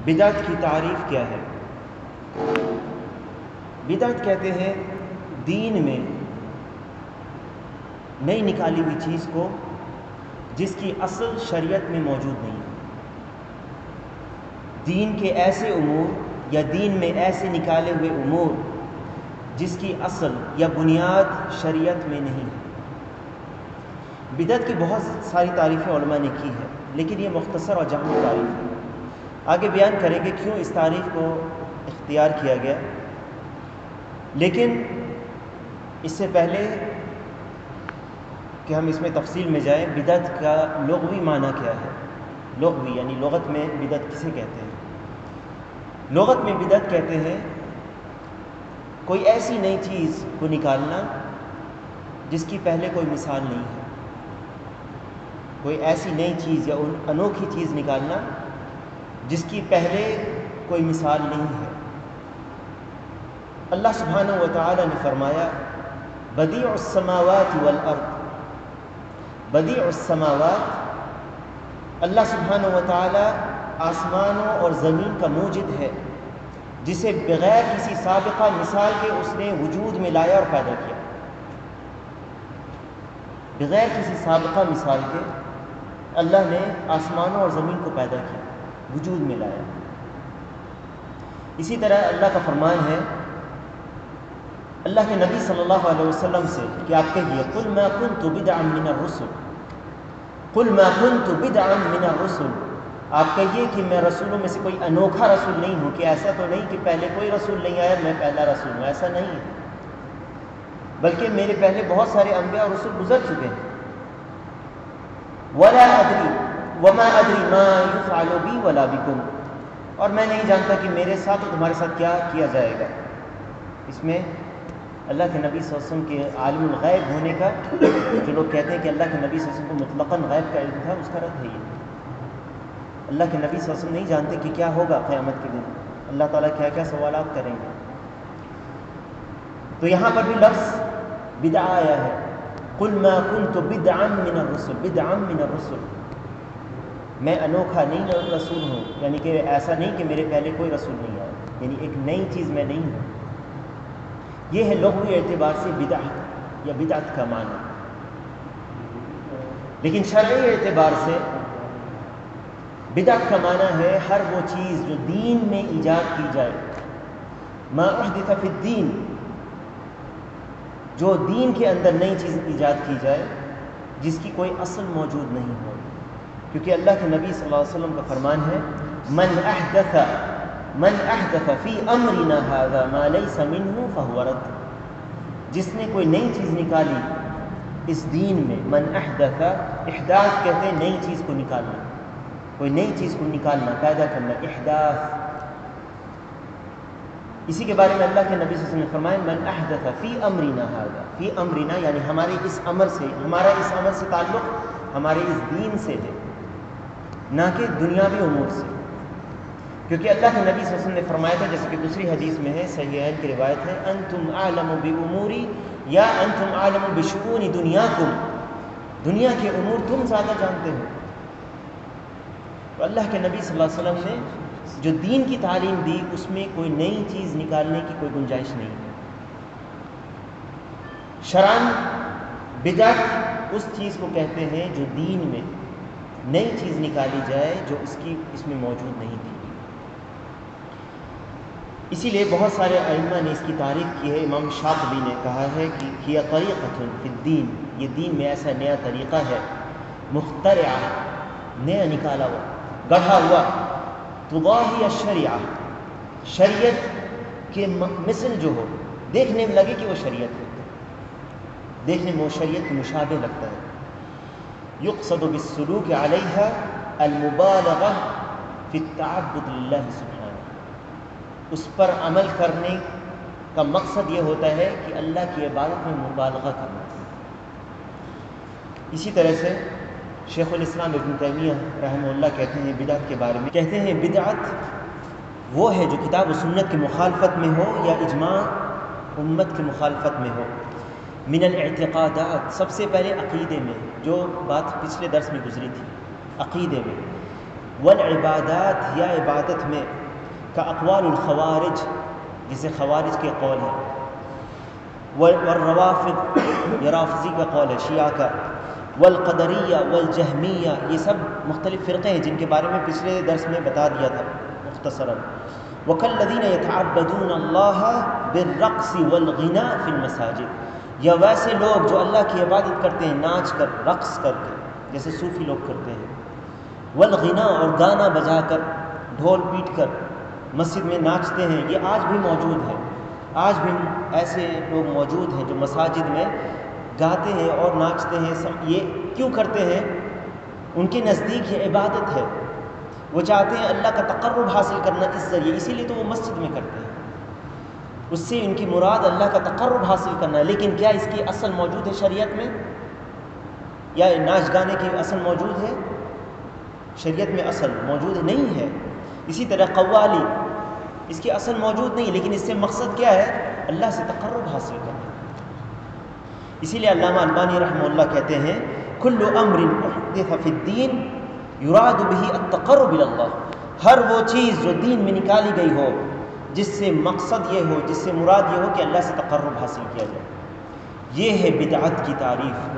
بدعت کی تعریف کیا ہے؟ بدعت کہتے ہیں دین میں نئی نکالی ہوئی چیز کو جس کی اصل شریعت میں موجود نہیں ہے۔ دین کے ایسے امور یا دین میں ایسے نکالے ہوئے امور جس کی اصل یا بنیاد شریعت میں نہیں ہے۔ بدعت کی بہت ساری تعریفیں علماء نے کی ہے، لیکن یہ مختصر اور جامع تعریف ہے۔ آگے بیان کریں گے کیوں اس تعریف کو اختیار کیا گیا، لیکن اس سے پہلے کہ ہم اس میں تفصیل میں جائیں، بدعت کا لغوی معنی کیا ہے؟ لغوی یعنی لغت میں بدعت کسے کہتے ہیں؟ لغت میں بدعت کہتے ہیں کوئی ایسی نئی چیز کو نکالنا جس کی پہلے کوئی مثال نہیں ہے۔ کوئی ایسی نئی چیز یا انوکھی چیز نکالنا جس کی پہلے کوئی مثال نہیں ہے۔ اللہ سبحانہ و تعالی نے فرمایا بدیع السماوات والارض، بدیع السماوات، اللہ سبحانہ و تعالی آسمانوں اور زمین کا موجد ہے، جسے بغیر کسی سابقہ مثال کے اس نے وجود میں لایا اور پیدا کیا۔ بغیر کسی سابقہ مثال کے اللہ نے آسمانوں اور زمین کو پیدا کیا، وجود میں لایا۔ اسی طرح اللہ کا فرمان ہے اللہ کے نبی صلی اللہ علیہ وسلم سے کہ آپ کہیے قل ما كنت بدعا من الرسل، قل ما كنت بدعا من الرسل، آپ کہیے کہ میں رسولوں میں سے کوئی انوکھا رسول نہیں ہوں، کہ ایسا تو نہیں کہ پہلے کوئی رسول نہیں آیا میں پہلا رسول ہوں، ایسا نہیں ہے، بلکہ میرے پہلے بہت سارے انبیاء اور رسول گزر چکے ہیں۔ ولا ادری وما ادری ما يفعل بی ولا بکم، اور میں نہیں جانتا کہ میرے ساتھ اور تمہارے ساتھ کیا کیا جائے گا۔ اس میں اللہ کے نبی صلی اللہ علیہ وسلم کے عالم الغیب ہونے کا، جو لوگ کہتے ہیں کہ اللہ کے نبی صلی اللہ علیہ وسلم کو مطلقاً غیب کا علم تھا، اس کا رد ہے یہ۔ اللہ کے نبی صلی اللہ علیہ وسلم نہیں جانتے کہ کیا ہوگا قیامت کے دن، اللہ تعالیٰ کیا کیا سوالات کریں گے۔ تو یہاں پر بھی لفظ بدعہ آیا ہے، قل ما كنت بدعا من الرسل، بدعا من الرسل، میں انوکھا نہیں رسول ہوں، یعنی کہ ایسا نہیں کہ میرے پہلے کوئی رسول نہیں آیا، یعنی ایک نئی چیز میں نہیں ہوں۔ یہ ہے لغوی اعتبار سے بدعت یا بدعت کا معنی۔ لیکن شرعی اعتبار سے بدعت کا معنی ہے ہر وہ چیز جو دین میں ایجاد کی جائے، ما احدث فی الدین، جو دین کے اندر نئی چیز ایجاد کی جائے جس کی کوئی اصل موجود نہیں ہو، کیونکہ اللہ کے نبی صلی اللہ علیہ وسلم کا فرمان ہے من احدث فی امرنا ھذا ما لیس منہ فہو رد، جس نے کوئی نئی چیز نکالی اس دین میں، من احدث، احداث کہتے ہیں نئی چیز کو نکالنا، کوئی نئی چیز کو نکالنا، پیدا کرنا، احداث۔ اسی کے بارے میں اللہ کے نبی صلی اللہ علیہ وسلم نے فرمایا من احدث فی امرنا ھذا، فی امرنا یعنی ہمارے اس امر سے، ہمارا اس امر سے تعلق ہمارے اس دین سے ہے، نہ کہ دنیاوی امور سے، کیونکہ اللہ کے نبی صلی اللہ علیہ وسلم نے فرمایا تھا، جیسے کہ دوسری حدیث میں ہے، صحیحین کی روایت ہے، انتم اعلم باموری یا انتم اعلم بشؤون دنیاکم، دنیا کے امور تم زیادہ جانتے ہو۔ تو اللہ کے نبی صلی اللہ علیہ وسلم نے جو دین کی تعلیم دی اس میں کوئی نئی چیز نکالنے کی کوئی گنجائش نہیں ہے۔ شرعاً بدعت اس چیز کو کہتے ہیں جو دین میں نئی چیز نکالی جائے جو اس میں موجود نہیں تھی۔ اسی لیے بہت سارے ائمہ نے اس کی تعریف کی ہے۔ امام شاطبی نے کہا ہے کہ ہی طریقۃ فی الدین، یہ دین میں ایسا نیا طریقہ ہے، مخترعہ، نیا نکالا ہوا، گڑھا ہوا، تضاہی الشریعہ، شریعت کے مثل جو ہو، دیکھنے میں لگے کہ وہ شریعت ہے، دیکھنے میں وہ شریعت کے مشابہ لگتا ہے۔ یقصد بالسلوک علیہا المبالغہ فی التعبد للہ سبحانہ، اس پر عمل کرنے کا مقصد یہ ہوتا ہے کہ اللہ کی عبادت میں مبالغہ کرنا۔ اسی طرح سے شیخ الاسلام ابن تیمیہ رحمہ اللہ کہتے ہیں بدعت کے بارے میں، کہتے ہیں بدعت وہ ہے جو کتاب و سنت کی مخالفت میں ہو یا اجماع امت کی مخالفت میں ہو۔ من الاعتقادات، سب سے پہلے عقیدے میں، جو بات پچھلے درس میں گزری تھی، عقیدے میں والعبادات یا عبادت میں کا اقوال الخوارج جسے خوارج کے قول ہے، والروافض یا رافضی کا قول ہے شیعہ کا، والقدریہ والجہمیہ یہ سب مختلف فرقے ہیں جن کے بارے میں پچھلے درس میں بتا دیا تھا مختصراً۔ وَكَالَّذِينَ يَتَعَبَّدُونَ اللَّهَ بِالرَّقْصِ وَالْغِنَاءِ فِي الْمَسَاجِدِ، یا ویسے لوگ جو اللہ کی عبادت کرتے ہیں ناچ کر، رقص کر کے، جیسے صوفی لوگ کرتے ہیں، والغناء اور گانا بجا کر، ڈھول پیٹ کر مسجد میں ناچتے ہیں، یہ آج بھی موجود ہے۔ آج بھی ایسے لوگ موجود ہیں جو مساجد میں گاتے ہیں اور ناچتے ہیں۔ یہ کیوں کرتے ہیں؟ ان کے نزدیک یہ عبادت ہے، وہ چاہتے ہیں اللہ کا تقرب حاصل کرنا اس ذریعے، اسی لیے تو وہ مسجد میں کرتے ہیں، اس سے ان کی مراد اللہ کا تقرب حاصل کرنا ہے۔ لیکن کیا اس کی اصل موجود ہے شریعت میں؟ یا ناچ گانے کی اصل موجود ہے؟ شریعت میں اصل موجود نہیں ہے۔ اسی طرح قوالی، اس کی اصل موجود نہیں، لیکن اس سے مقصد کیا ہے؟ اللہ سے تقرب حاصل کرنا۔ اسی لیے علامہ البانی رحمہ اللہ کہتے ہیں کل امر احدث فی الدین یراد بہ التقرب الی اللہ، ہر وہ چیز جو دین میں نکالی گئی ہو جس سے مقصد یہ ہو، جس سے مراد یہ ہو کہ اللہ سے تقرب حاصل کیا جائے، یہ ہے بدعت کی تعریف۔